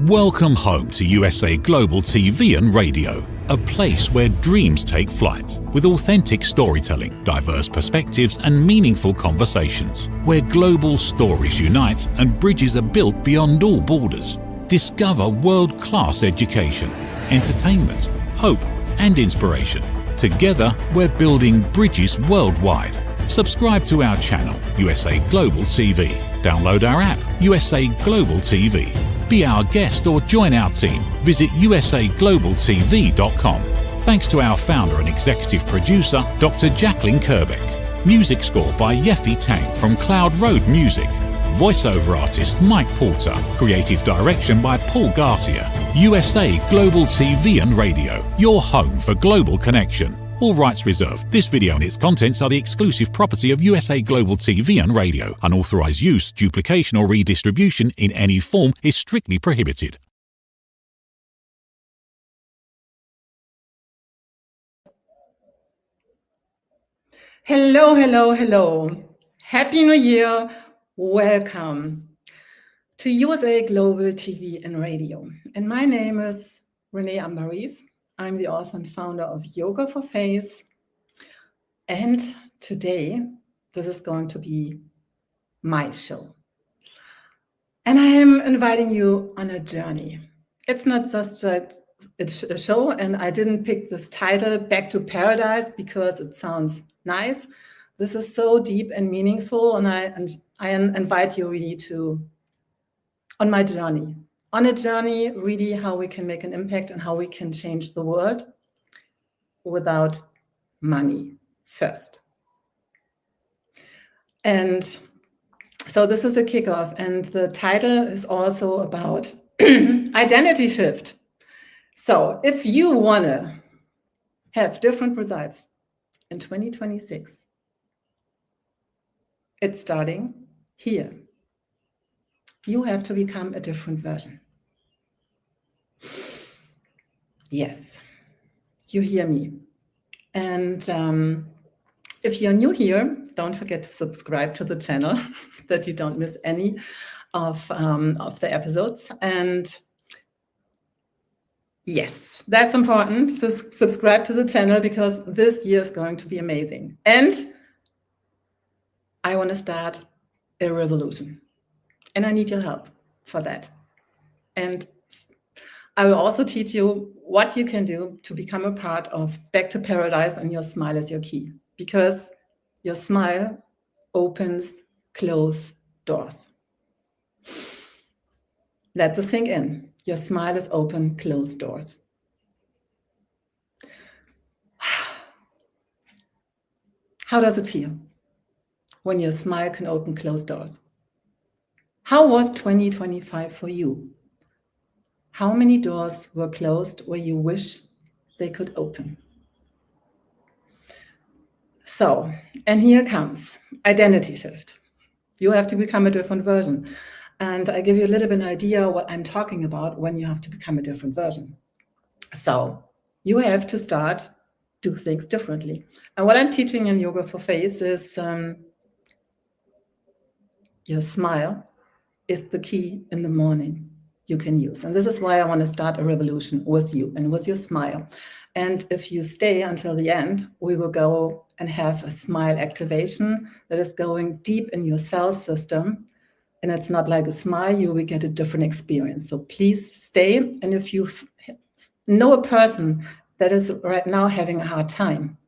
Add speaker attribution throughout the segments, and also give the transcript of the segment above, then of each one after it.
Speaker 1: Welcome home to USA Global TV and Radio, a place where dreams take flight, with authentic storytelling, diverse perspectives and meaningful conversations, where global stories unite and bridges are built beyond all borders. Discover world-class education, entertainment, hope and inspiration. Together, we're building bridges worldwide. Subscribe to our channel, USA Global TV. Download our app, USA Global TV. Be our guest or join our team. Visit usaglobaltv.com. Thanks to our founder and executive producer, Dr. Jacqueline Kerbeck. Music score by Yeffy Tang from Cloud Road Music. Voiceover artist Mike Porter. Creative direction by Paul Garcia. USA Global TV and Radio, your home for global connection. All rights reserved. This video and its contents are the exclusive property of USA Global TV and Radio. Unauthorized use, duplication or redistribution in any form is strictly prohibited.
Speaker 2: Hello, hello, hello. Happy New Year. Welcome to USA Global TV and Radio. And my name is RENEE AMBAREES. I'm the author and founder of Yoga for Face. And today, this is going to be my show. And I am inviting you on a journey. It's not just a show, and I didn't pick this title, Back to Paradise, because it sounds nice. This is so deep and meaningful, and I invite you really on my journey. On a journey, really, how we can make an impact and how we can change the world without money first. And so this is a kickoff, and the title is also about identity shift. So if you want to have different results in 2026, it's starting here. You have to become a different version. Yes, you hear me. And if you're new here, don't forget to subscribe to the channel that you don't miss any of the episodes. And yes, that's important. So subscribe to the channel because this year is going to be amazing. And I want to start a revolution. And I need your help for that. And I will also teach you what you can do to become a part of Back to Paradise, and your smile is your key. Because your smile opens closed doors. Let the sink in. Your smile is open closed doors. How does it feel when your smile can open closed doors? How was 2025 for you? How many doors were closed where you wish they could open? So, and here comes identity shift. You have to become a different version. And I give you a little bit of an idea what I'm talking about when you have to become a different version. So you have to start do things differently. And what I'm teaching in Yoga for Face is your smile is the key in the morning you can use. And this is why I want to start a revolution with you and with your smile. And if you stay until the end, we will go and have a smile activation that is going deep in your cell system. And it's not like a smile, you will get a different experience. So please stay. And if you know a person that is right now having a hard time,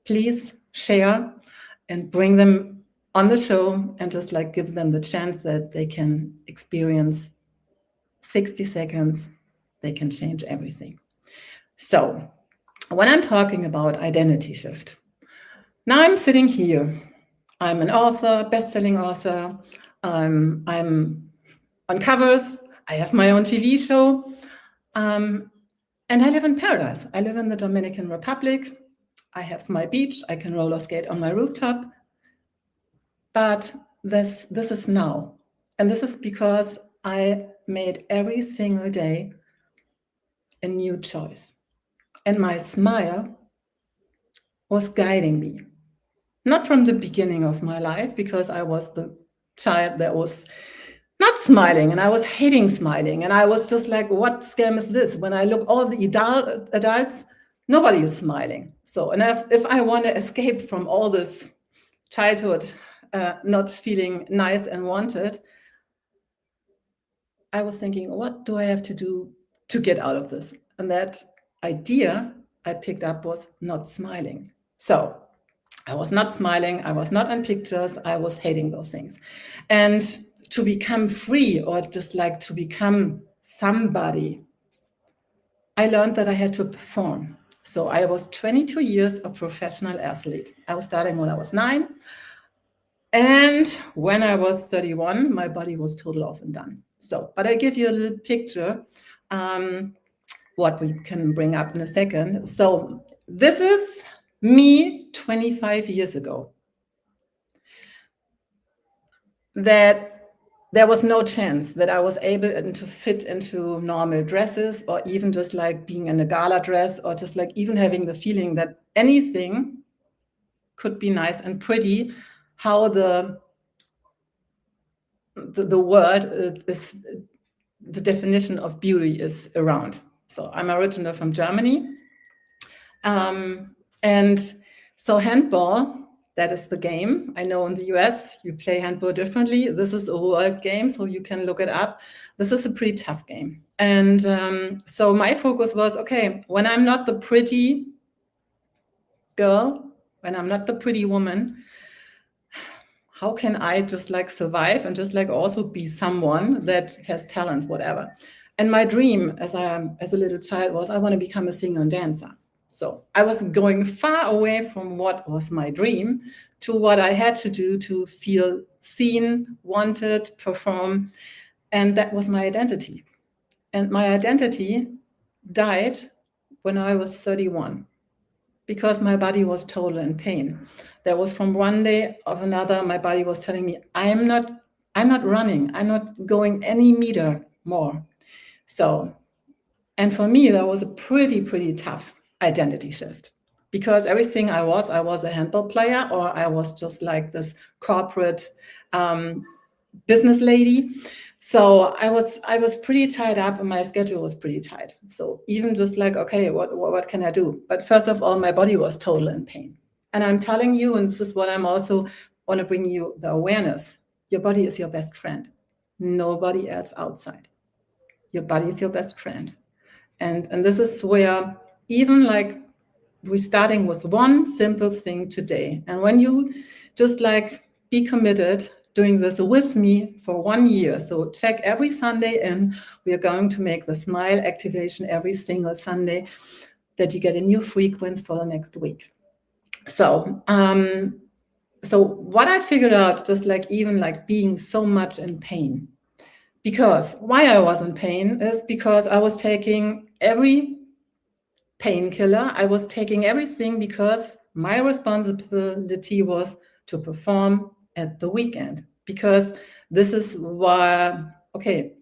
Speaker 2: please share and bring them on the show and just like give them the chance that they can experience 60 seconds, they can change everything. So when I'm talking about identity shift, now I'm sitting here. I'm an author, best-selling author. I'm on covers. I have my own TV show. And I live in paradise. I live in the Dominican Republic. I have my beach. I can roller skate on my rooftop. But this is now. And this is because I made every single day a new choice. And my smile was guiding me. Not from the beginning of my life, because I was the child that was not smiling, and I was hating smiling, and I was just like, what scam is this? When I look all the adults, nobody is smiling. So, and if I want to escape from all this childhood not feeling nice and wanted, I was thinking, what do I have to do to get out of this? And that idea I picked up was not smiling. So I was not smiling, I was not on pictures, I was hating those things. And to become free, or just like to become somebody, I learned that I had to perform. So I was 22 years a professional athlete. I was starting when I was 9. And when I was 31, my body was total off and done. So, but I give you a little picture, what we can bring up in a second. So this is me 25 years ago. That there was no chance that I was able to fit into normal dresses, or even just like being in a gala dress, or just like even having the feeling that anything could be nice and pretty, how the word is, the definition of beauty is around. So I'm originally from Germany. And so handball, that is the game. I know in the US, you play handball differently. This is a world game, so you can look it up. This is a pretty tough game. And so my focus was, okay, when I'm not the pretty girl, when I'm not the pretty woman, how can I just like survive and just like also be someone that has talents, whatever. And my dream as a little child was, I want to become a singer and dancer. So I was going far away from what was my dream to what I had to do to feel seen, wanted, perform. And that was my identity. And my identity died when I was 31, because my body was total in pain. There was from one day of another, my body was telling me, I'm not running, I'm not going any meter more. So, and for me, that was a pretty tough identity shift, because everything I was a handball player, or I was just like this corporate business lady. So I was pretty tied up, and my schedule was pretty tight. So even just like, okay, what can I do? But first of all, my body was total in pain. And I'm telling you, and this is what I'm also want to bring you the awareness. Your body is your best friend. Nobody else outside. Your body is your best friend. And this is where even like we're starting with one simple thing today. And when you just like be committed doing this with me for 1 year. So check every Sunday in. We are going to make the smile activation every single Sunday, that you get a new frequency for the next week. So, so what I figured out, just like even like being so much in pain, because why I was in pain is because I was taking every painkiller, I was taking everything, because my responsibility was to perform at the weekend, because this is why, okay,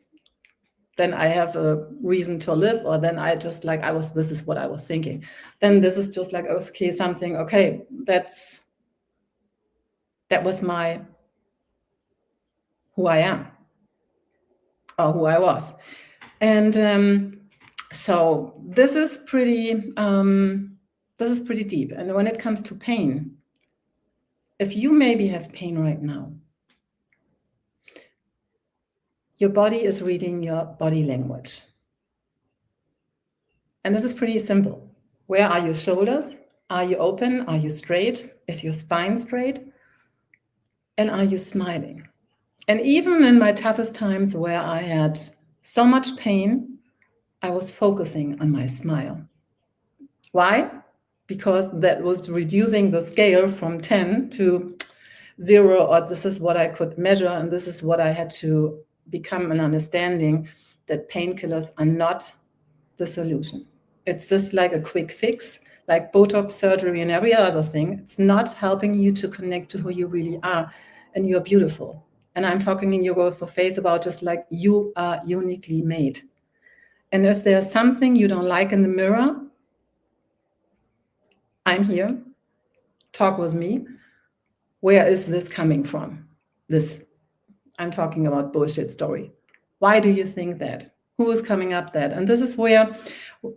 Speaker 2: then I have a reason to live, or then I just like, this is what I was thinking. Then this is just like, okay, something, okay, that was who I am, or who I was. And so this is pretty deep. And when it comes to pain, if you maybe have pain right now, your body is reading your body language. And this is pretty simple. Where are your shoulders? Are you open? Are you straight? Is your spine straight? And are you smiling? And even in my toughest times where I had so much pain, I was focusing on my smile. Why? Because that was reducing the scale from 10 to 0, or this is what I could measure, and this is what I had to become an understanding, that painkillers are not the solution. It's just like a quick fix, like Botox surgery and every other thing. It's not helping you to connect to who you really are, and you're beautiful. And I'm talking in Yoga for Face about just like you are uniquely made. And if there's something you don't like in the mirror, I'm here. Talk with me. Where is this coming from? This I'm talking about bullshit story. Why do you think that? Who is coming up that? And this is where,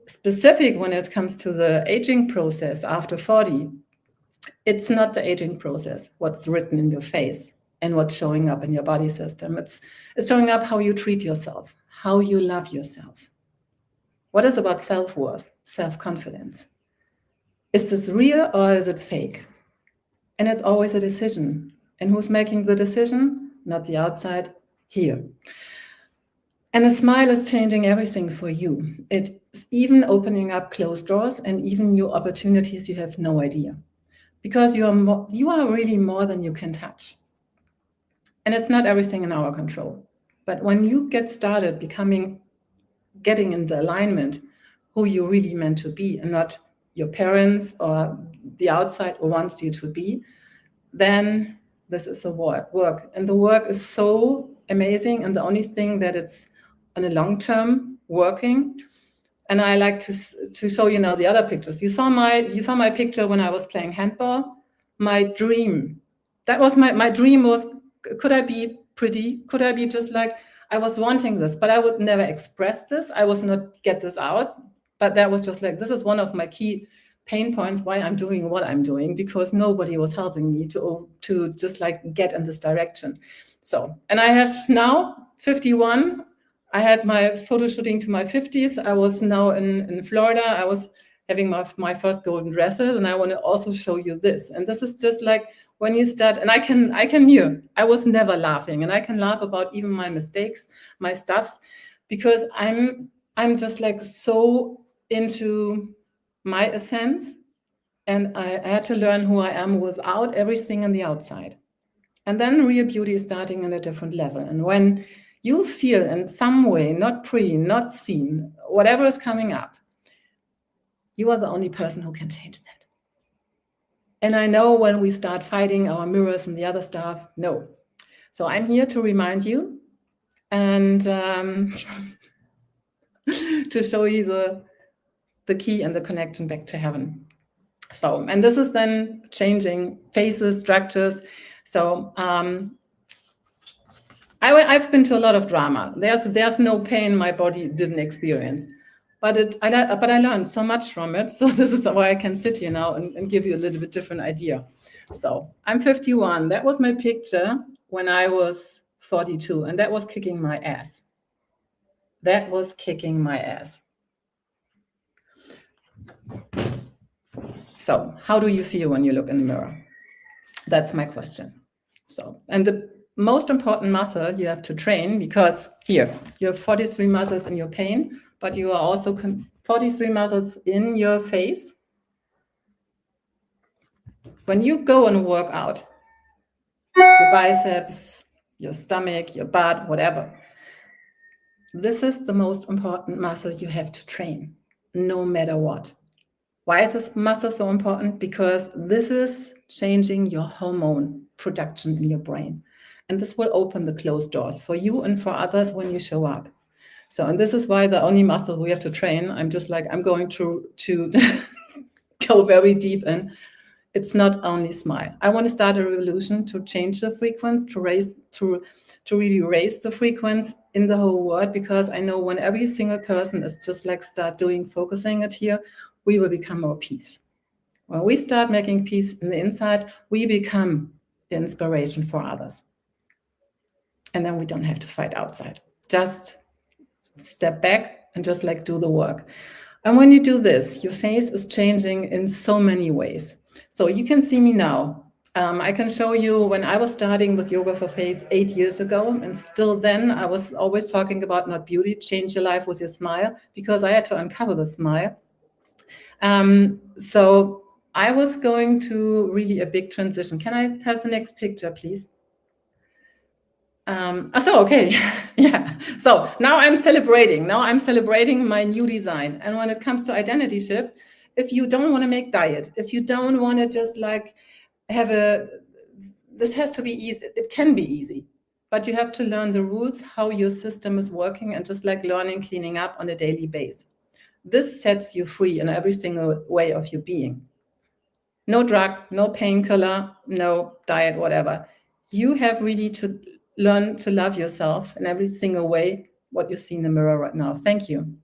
Speaker 2: specific when it comes to the aging process after 40, it's not the aging process, what's written in your face and what's showing up in your body system. It's showing up how you treat yourself, how you love yourself. What is about self-worth, self-confidence? Is this real or is it fake? And it's always a decision. And who's making the decision? Not the outside, here. And a smile is changing everything for you. It's even opening up closed doors and even new opportunities you have no idea. Because you are really more than you can touch. And it's not everything in our control. But when you get started getting in the alignment who you're really meant to be and not your parents or the outside wants you to be, then this is a work. And the work is so amazing. And the only thing that it's on a long term working. And I like to show you now the other pictures. You saw my picture when I was playing handball. My dream, that was my dream was, could I be pretty? Could I be just like, I was wanting this, but I would never express this. I was not get this out. But that was just like, this is one of my key pain points why I'm doing what I'm doing, because nobody was helping me to just like get in this direction. So, and I have now 51. I had my photo shooting to my 50s. I was now in Florida. I was having my first golden dresses, and I want to also show you this. And this is just like when you start, and I can hear, I was never laughing, and I can laugh about even my mistakes, my stuffs, because I'm just like so into my essence, and I had to learn who I am without everything on the outside. And then real beauty is starting on a different level. And when you feel in some way not not seen, whatever is coming up, you are the only person who can change that. And I know when we start fighting our mirrors and the other stuff, no. So I'm here to remind you and to show you the key and the connection back to heaven. So, and this is then changing faces, structures. So I've been to a lot of drama. There's no pain my body didn't experience, but I learned so much from it. So this is why I can sit here now and give you a little bit different idea. So I'm 51. That was my picture when I was 42, and that was kicking my ass. That was kicking my ass. So how do you feel when you look in the mirror? That's my question. So, and the most important muscle you have to train, because here you have 43 muscles in your pain, but you are also 43 muscles in your face. When you go and work out, your biceps, your stomach, your butt, whatever, this is the most important muscle you have to train, no matter what. Why is this muscle so important? Because this is changing your hormone production in your brain. And this will open the closed doors for you and for others when you show up. So, and this is why the only muscle we have to train, I'm going to go very deep in. It's not only smile. I want to start a revolution to change the frequency, to really raise the frequency in the whole world, because I know when every single person is just like focusing it here, we will become more peace. When we start making peace in the inside, we become the inspiration for others. And then we don't have to fight outside. Just step back and just like do the work. And when you do this, your face is changing in so many ways. So you can see me now. I can show you when I was starting with Yoga for Face 8 years ago, and still then I was always talking about not beauty, change your life with your smile, because I had to uncover the smile. So I was going to really a big transition. Can I have the next picture, please? Okay, yeah. So now I'm celebrating. Now I'm celebrating my new design. And when it comes to identity shift, if you don't want to make diet, if you don't want to just like this has to be easy. It can be easy, but you have to learn the rules, how your system is working, and just like learning, cleaning up on a daily basis. This sets you free in every single way of your being. No drug, no painkiller, no diet, whatever. You have really to learn to love yourself in every single way, what you see in the mirror right now. Thank you.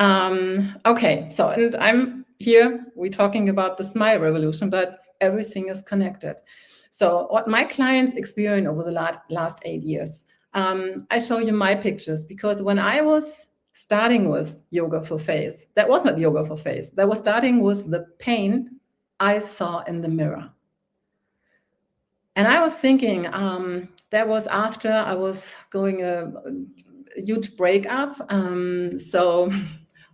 Speaker 2: Okay, so, and I'm here, we're talking about the smile revolution, but everything is connected. So what my clients experience over the last 8 years, I show you my pictures, because when I was starting with yoga for face, that was not yoga for face, that was starting with the pain I saw in the mirror. And I was thinking, that was after I was going a huge breakup. So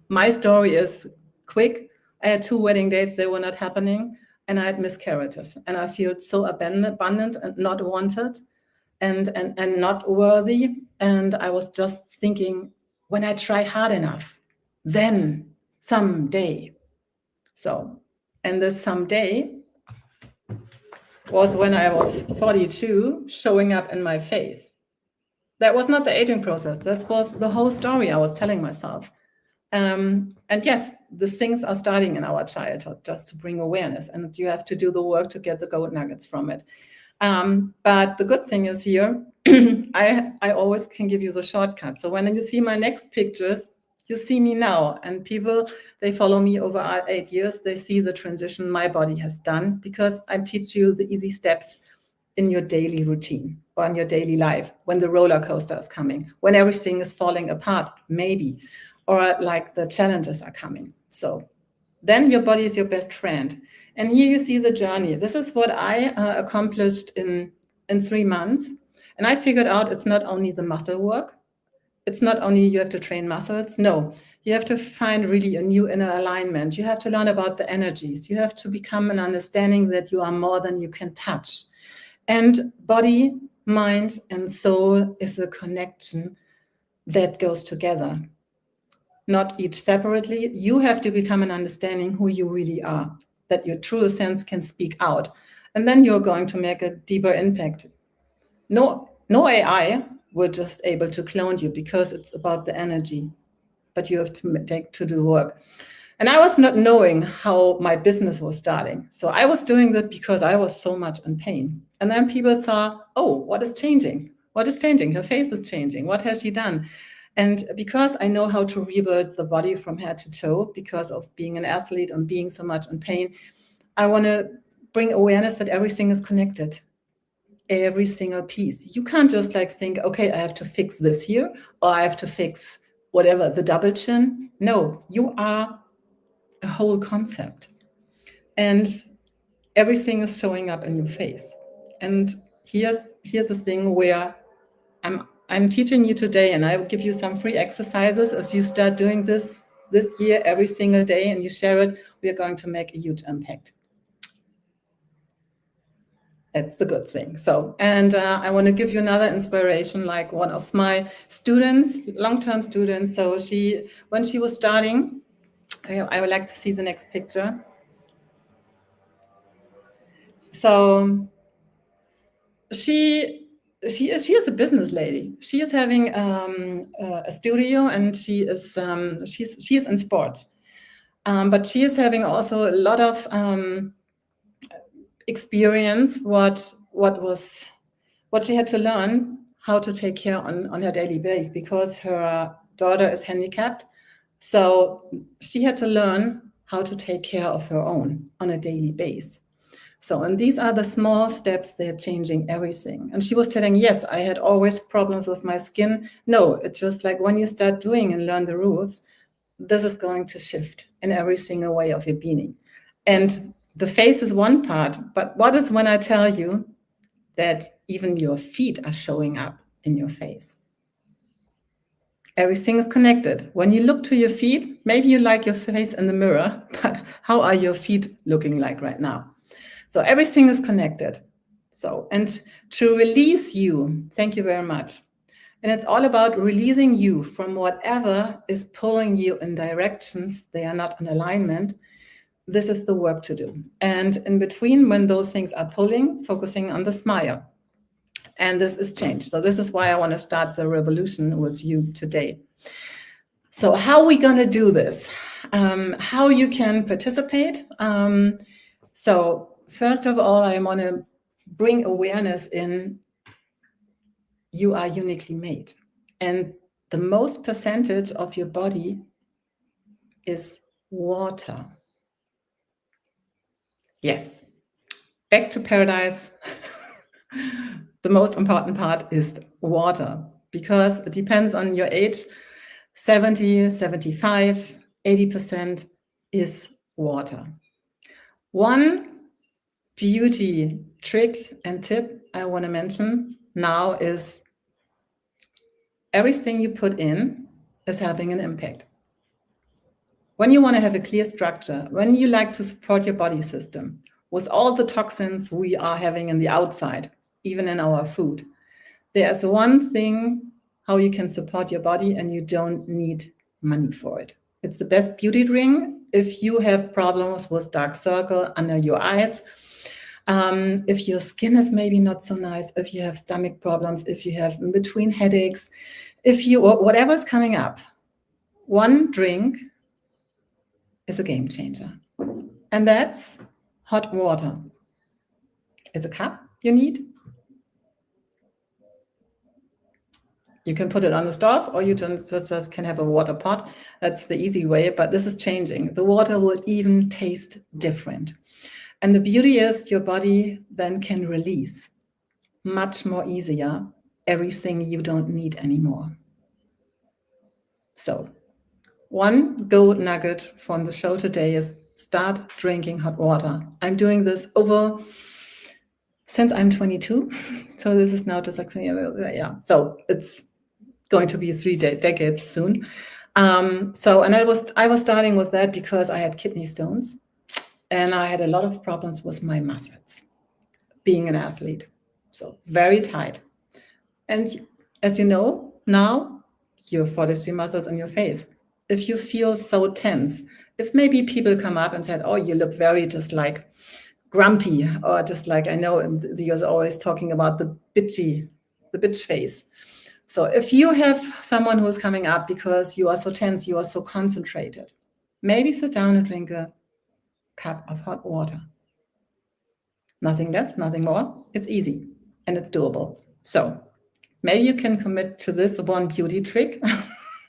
Speaker 2: my story is quick. I had 2 wedding dates, they were not happening, and I had miscarriages. And I feel so abandoned and not wanted and not worthy. And I was just thinking, when I try hard enough, then someday. So, and this someday was when I was 42, showing up in my face. That was not the aging process. That was the whole story I was telling myself. And yes, these things are starting in our childhood, just to bring awareness, and you have to do the work to get the gold nuggets from it. But the good thing is here, I always can give you the shortcut. So when you see my next pictures, you see me now, and people, they follow me over 8 years, they see the transition my body has done, because I teach you the easy steps in your daily routine or in your daily life, when the roller coaster is coming, when everything is falling apart, maybe, or like the challenges are coming. So then your body is your best friend. And here you see the journey. This is what I accomplished in 3 months. And I figured out it's not only the muscle work. It's not only you have to train muscles. No, you have to find really a new inner alignment. You have to learn about the energies. You have to become an understanding that you are more than you can touch. And body, mind, and soul is a connection that goes together. Not each separately. You have to become an understanding who you really are, that your true essence can speak out. And then you're going to make a deeper impact. No AI will just able to clone you, because it's about the energy, but you have to do work. And I was not knowing how my business was starting. So I was doing that because I was so much in pain. And then people saw, oh, what is changing? What is changing? Her face is changing. What has she done? And because I know how to rebuild the body from head to toe, because of being an athlete and being so much in pain, I want to bring awareness that everything is connected. Every single piece. You can't just like think, okay, I have to fix this here, or I have to fix whatever, the double chin. No, you are a whole concept. And everything is showing up in your face. And here's the thing where I'm teaching you today, and I will give you some free exercises. If you start doing this year, every single day, and you share it, we are going to make a huge impact. That's the good thing. So, and I want to give you another inspiration, like one of my students, long-term students. So when she was starting, I would like to see the next picture. So she is a business lady. She is having a studio, and she's in sports, but she is having also a lot of experience. What she had to learn how to take care on her daily basis, because her daughter is handicapped. So she had to learn how to take care of her own on a daily basis. So, and these are the small steps, they're changing everything. And she was telling, yes, I had always problems with my skin. No, it's just like when you start doing and learn the rules, this is going to shift in every single way of your being. And the face is one part, but what is when I tell you that even your feet are showing up in your face? Everything is connected. When you look to your feet, maybe you like your face in the mirror, but how are your feet looking like right now? So everything is connected. So, and to release you, thank you very much. And it's all about releasing you from whatever is pulling you in directions they are not in alignment. This is the work to do. And in between, when those things are pulling, focusing on the smile. And this is change. So this is why I want to start the revolution with you today. So how are we going to do this? How you can participate? So first of all, I want to bring awareness in you are uniquely made. And the most percentage of your body is water. Yes. Back to paradise. The most important part is water, because it depends on your age. 70, 75, 80% is water. One beauty trick and tip I want to mention now is everything you put in is having an impact. When you want to have a clear structure, when you like to support your body system with all the toxins we are having in the outside, even in our food, there's one thing how you can support your body and you don't need money for it. It's the best beauty ring if you have problems with dark circle under your eyes, if your skin is maybe not so nice, if you have stomach problems, if you have in between headaches, if you, whatever's coming up, one drink is a game changer. And that's hot water. It's a cup you need. You can put it on the stove, or you just can have a water pot. That's the easy way, but this is changing. The water will even taste different. And the beauty is your body then can release much more easier everything you don't need anymore. So one gold nugget from the show today is start drinking hot water. I'm doing this since I'm 22. So this is now just like, yeah. So it's going to be 3 decades soon. And I was starting with that because I had kidney stones and I had a lot of problems with my muscles being an athlete. So very tight. And as you know, now your 43 muscles in your face. If you feel so tense, if maybe people come up and said, oh, you look very just like grumpy, or just like, I know you're always talking about the bitch face. So if you have someone who's coming up because you are so tense, you are so concentrated, maybe sit down and drink a cup of hot water. Nothing less, nothing more. It's easy and it's doable. So maybe you can commit to this one beauty trick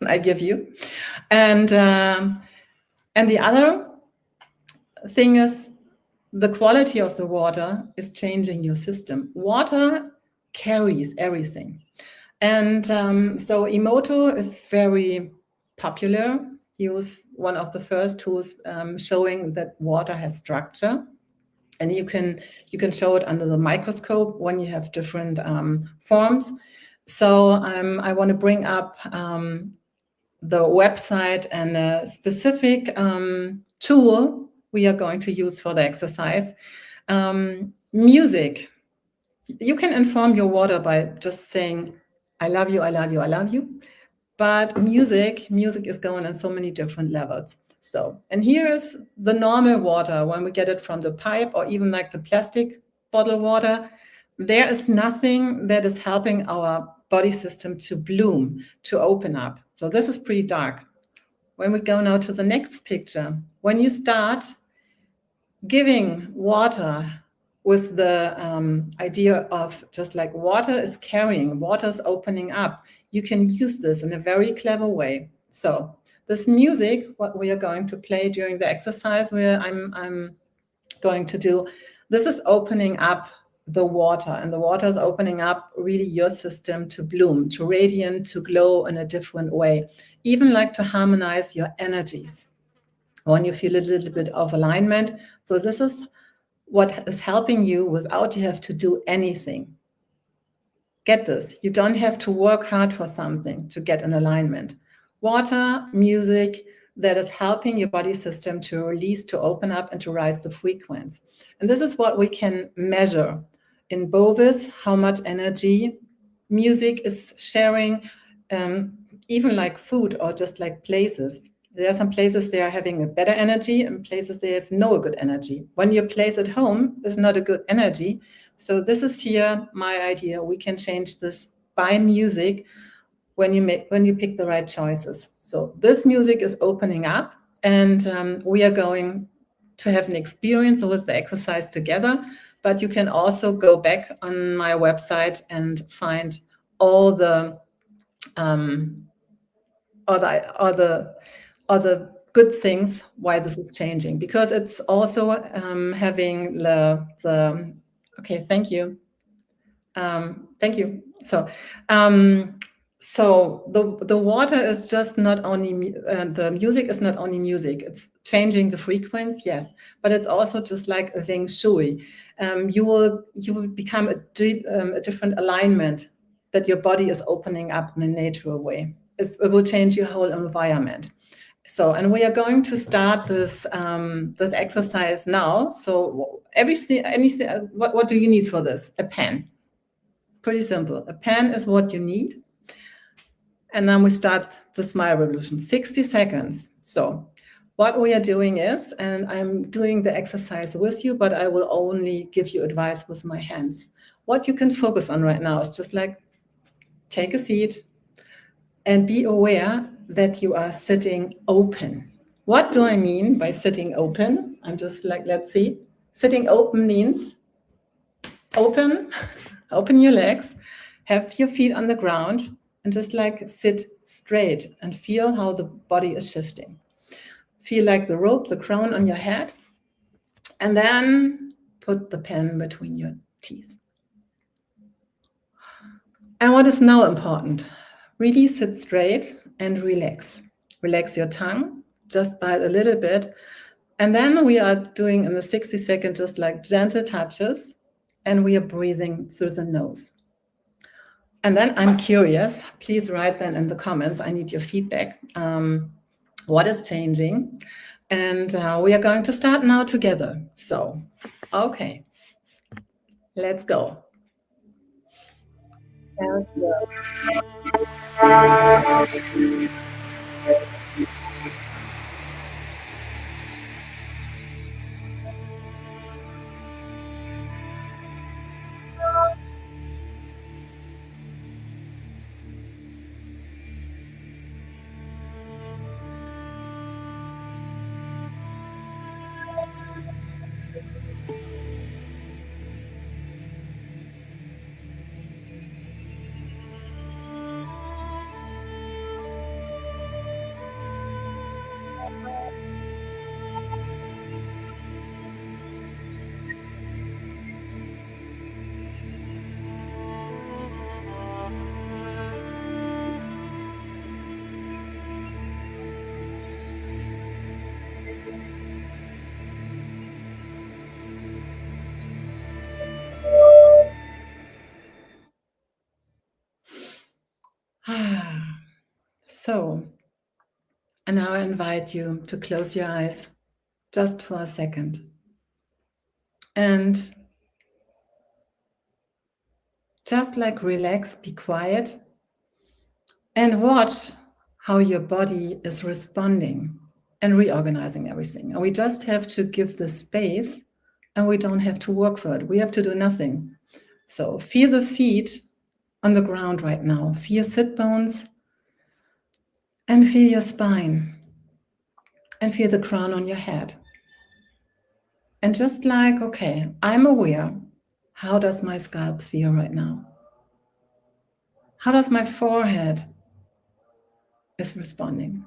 Speaker 2: I give you. And the other thing is the quality of the water is changing your system. Water carries everything. And so Emoto is very popular. He was one of the first who was showing that water has structure. And you can show it under the microscope when you have different forms. So I want to bring up the website and a specific tool we are going to use for the exercise. Music. You can inform your water by just saying, I love you, I love you, I love you. But music is going on so many different levels. So, and here is the normal water when we get it from the pipe or even like the plastic bottle water. There is nothing that is helping our body system to bloom, to open up. So this is pretty dark. When we go now to the next picture, when you start giving water with the idea of just like water is carrying, water is opening up, you can use this in a very clever way. So this music, what we are going to play during the exercise where I'm going to do, this is opening up the water, and the water is opening up really your system to bloom, to radiate, to glow in a different way, even like to harmonize your energies when you feel a little bit of alignment. So this is what is helping you without you have to do anything. Get this, you don't have to work hard for something to get an alignment. Water, music, that is helping your body system to release, to open up, and to rise the frequency. And this is what we can measure in Bovis, how much energy music is sharing, even like food or just like places. There are some places they are having a better energy and places they have no good energy. When your place at home is not a good energy. So this is here my idea. We can change this by music when you pick the right choices. So this music is opening up, and we are going to have an experience with the exercise together. But you can also go back on my website and find all the other good things why this is changing, because it's also having the okay, thank you. Thank you. So the water is just not only the music is not only music. It's changing the frequency, yes, but it's also just like a feng shui. You will become a different alignment, that your body is opening up in a natural way. It will change your whole environment. So, and we are going to start this this exercise now. So anything, what do you need for this? A pen. Pretty simple. A pen is what you need. And then we start the smile revolution, 60 seconds. So what we are doing is, and I'm doing the exercise with you, but I will only give you advice with my hands. What you can focus on right now is just like, take a seat and be aware that you are sitting open. What do I mean by sitting open? I'm just like, let's see. Sitting open means open your legs, have your feet on the ground, and just like sit straight and feel how the body is shifting. Feel like the rope, the crown on your head, and then put the pen between your teeth. And what is now important? Really sit straight and relax. Relax your tongue, just bite a little bit. And then we are doing in the 60 seconds just like gentle touches, and we are breathing through the nose. And then I'm curious, please write then in the comments, I need your feedback. What is changing? And we are going to start now together. So, okay, let's go. So, and now I invite you to close your eyes just for a second and just like relax, be quiet, and watch how your body is responding and reorganizing everything. And we just have to give the space, and we don't have to work for it. We have to do nothing. So feel the feet on the ground right now. Feel your sit bones and feel your spine and feel the crown on your head. And just like, okay, I'm aware. How does my scalp feel right now? How does my forehead is responding?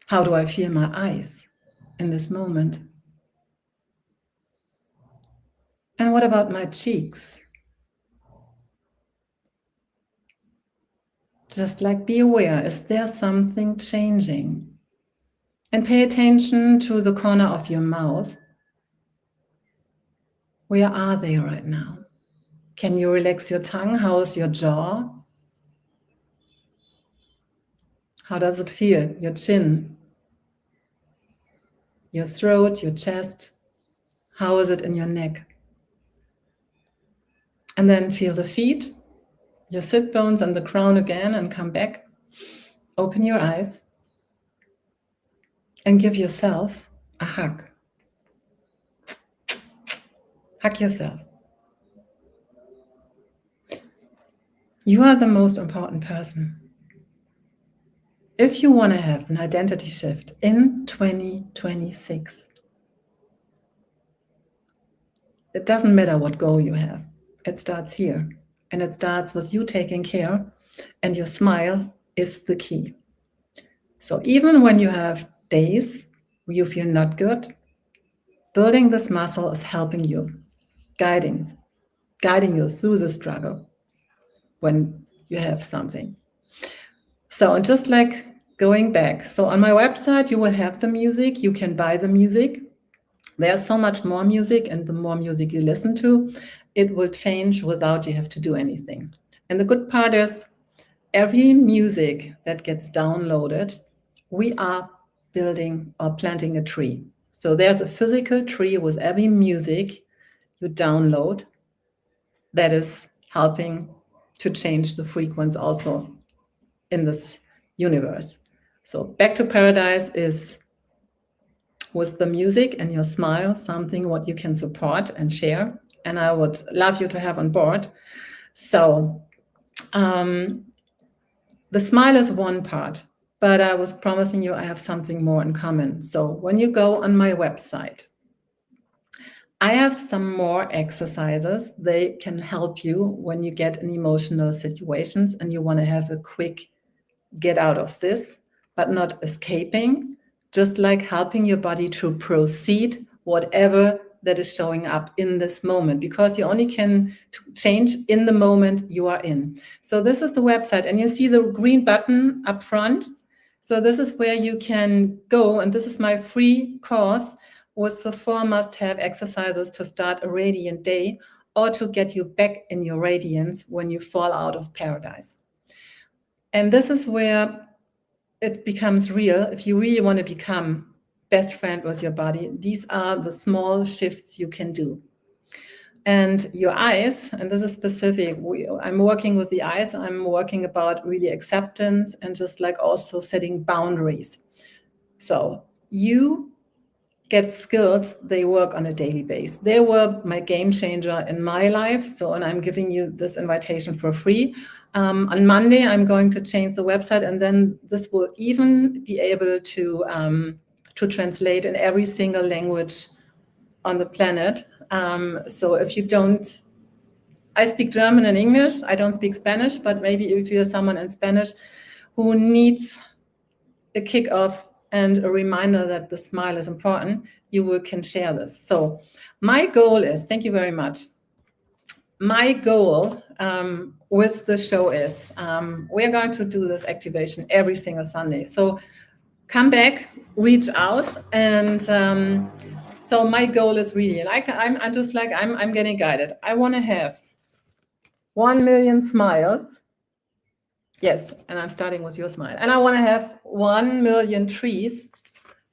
Speaker 2: How do I feel my eyes in this moment? And what about my cheeks? Just like be aware, is there something changing? And pay attention to the corner of your mouth. Where are they right now? Can you relax your tongue? How is your jaw? How does it feel? Your chin, your throat, your chest. How is it in your neck? And then feel the feet, your sit bones and the crown again, and come back. Open your eyes and give yourself a hug. Hug yourself. You are the most important person. If you want to have an identity shift in 2026, it doesn't matter what goal you have. It starts here. And it starts with you taking care, and your smile is the key. So even when you have days where you feel not good, building this muscle is helping you, guiding you through the struggle when you have something. So, and just like going back, so on my website, you will have the music, you can buy the music. There's so much more music, and the more music you listen to, it will change without you have to do anything. And the good part is every music that gets downloaded, we are building or planting a tree. So there's a physical tree with every music you download that is helping to change the frequency also in this universe. So Back to Paradise is with the music and your smile, something what you can support and share. And I would love you to have on board. So the smile is one part, but I was promising you I have something more in common. So when you go on my website, I have some more exercises. They can help you when you get in emotional situations and you want to have a quick get out of this, but not escaping, just like helping your body to proceed whatever that is showing up in this moment, because you only can change in the moment you are in. So this is the website, and you see the green button up front. So this is where you can go, and this is my free course with the 4 must-have exercises to start a radiant day or to get you back in your radiance when you fall out of paradise. And this is where it becomes real. If you really want to become best friend with your body, these are the small shifts you can do. And your eyes, and this is specific, I'm working with the eyes, I'm working about really acceptance and just like also setting boundaries. So you get skills, they work on a daily basis. They were my game changer in my life. So, and I'm giving you this invitation for free. On Monday, I'm going to change the website, and then this will even be able to translate in every single language on the planet. So if you don't, I speak German and English, I don't speak Spanish, but maybe if you're someone in Spanish who needs a kickoff and a reminder that the smile is important, you can share this. So my goal is, thank you very much. My goal with the show is we're going to do this activation every single Sunday. So come back, reach out, and so my goal is really, like I'm just like I'm getting guided. I want to have 1 million smiles. Yes, and I'm starting with your smile. And I want to have 1 million trees.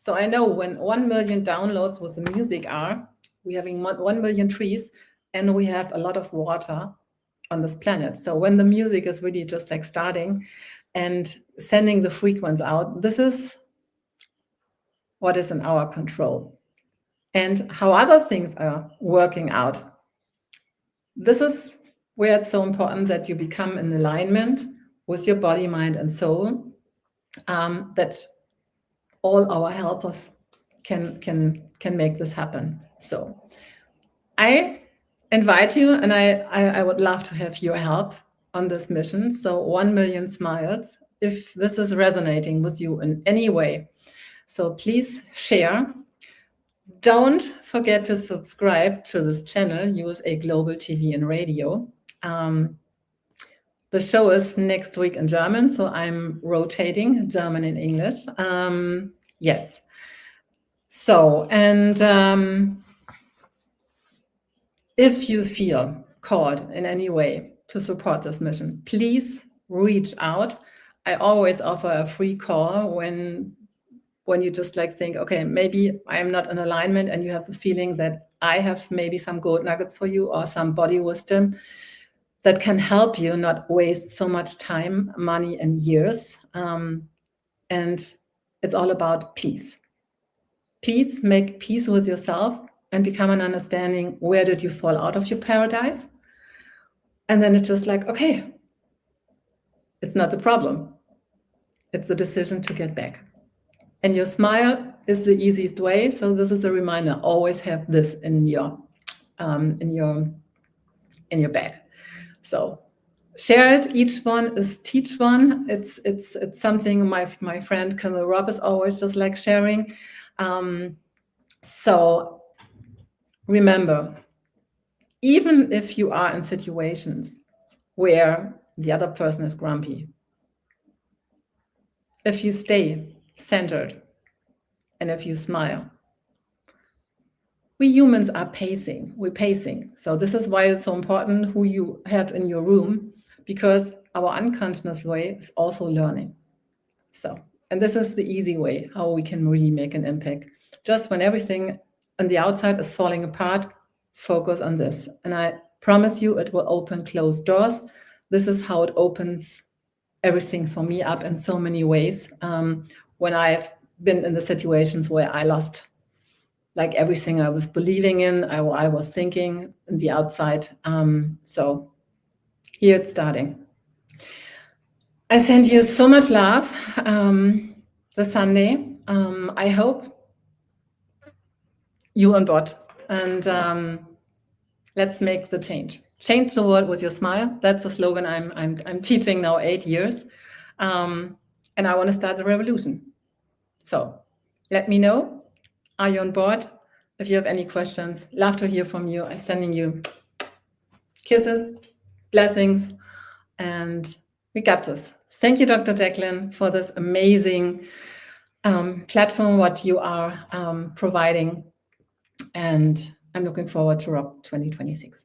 Speaker 2: So I know when 1 million downloads with the music are, we're having 1 million trees, and we have a lot of water on this planet. So when the music is really just like starting and sending the frequency out, this is what is in our control. And how other things are working out. This is where it's so important that you become in alignment with your body, mind, and soul, that all our helpers can make this happen. So I invite you, and I would love to have your help on this mission. So 1 million smiles, if this is resonating with you in any way. So please share. Don't forget to subscribe to this channel, USA Global TV and Radio. The show is next week in German, so I'm rotating German and English. Yes. So, and if you feel called in any way to support this mission, please reach out. I always offer a free call when you just like think, okay, maybe I'm not in alignment, and you have the feeling that I have maybe some gold nuggets for you or some body wisdom that can help you not waste so much time, money, and years. And it's all about peace. Peace, make peace with yourself and become an understanding, where did you fall out of your paradise? And then it's just like, okay, it's not the problem. It's the decision to get back. And your smile is the easiest way. So this is a reminder, always have this in your bag. So Share it. Each one is teach one. It's something my friend Camille Robb is always just like sharing. So remember, even if you are in situations where the other person is grumpy, if you stay centered and if you smile, we humans are pacing. We're pacing. So this is why it's so important who you have in your room, because our unconscious way is also learning. So, and this is the easy way how we can really make an impact. Just when everything on the outside is falling apart, focus on this. And I promise you it will open closed doors. This is how it opens everything for me up in so many ways. When I've been in the situations where I lost like everything I was believing in, I was thinking in the outside. So here it's starting. I send you so much love this Sunday. I hope you on board, and let's make the change. Change the world with your smile. That's the slogan I'm teaching now 8 years, and I want to start a revolution. So let me know. Are you on board? If you have any questions, love to hear from you. I'm sending you kisses, blessings, and we got this. Thank you, Dr. Jacqueline, for this amazing platform, what you are providing. And I'm looking forward to Rock 2026.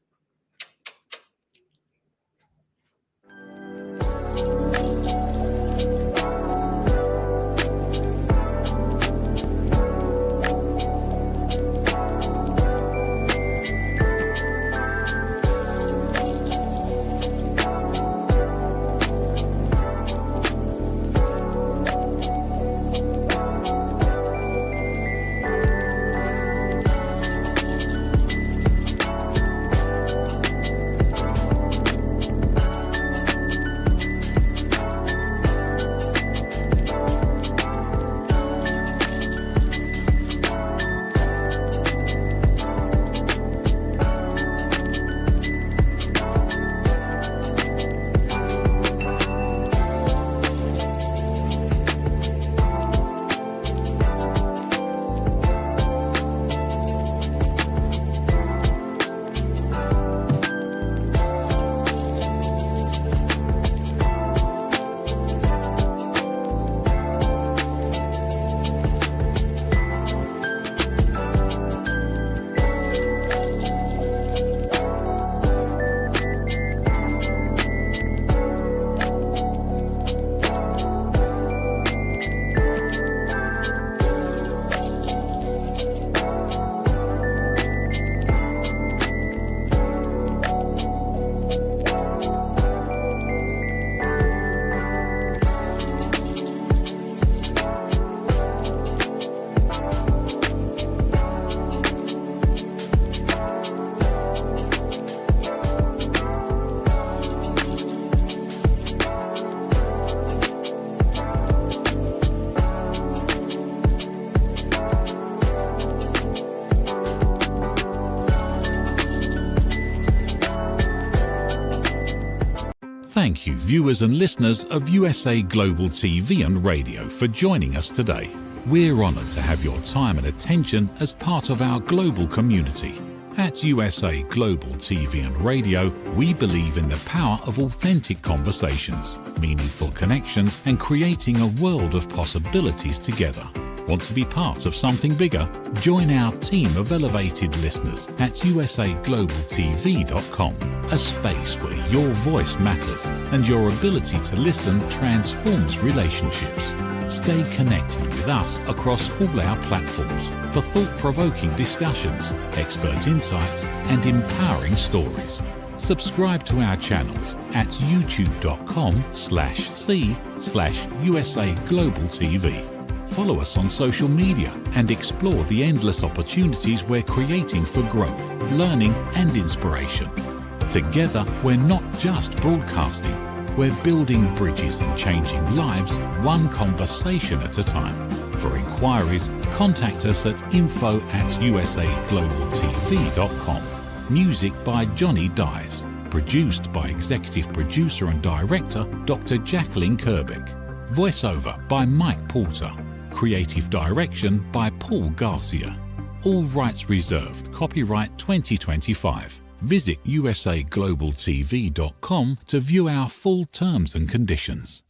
Speaker 1: Thank you, viewers and listeners of USA Global TV and Radio, for joining us today. We're honoured to have your time and attention as part of our global community. At USA Global TV and Radio, we believe in the power of authentic conversations, meaningful connections, and creating a world of possibilities together. Want to be part of something bigger? Join our team of elevated listeners at usaglobaltv.com, a space where your voice matters and your ability to listen transforms relationships. Stay connected with us across all our platforms for thought-provoking discussions, expert insights, and empowering stories. Subscribe to our channels at youtube.com/c/USA-Global-TV. Follow us on social media and explore the endless opportunities we're creating for growth, learning, and inspiration. Together, we're not just broadcasting, we're building bridges and changing lives one conversation at a time. For inquiries, contact us at info@usaglobaltv.com. Music by Johnny Dies. Produced by Executive Producer and Director Dr. Jacqueline Kerbeck. Voiceover by Mike Porter. Creative Direction by Paul Garcia. All rights reserved. Copyright 2025. Visit usaglobaltv.com to view our full terms and conditions.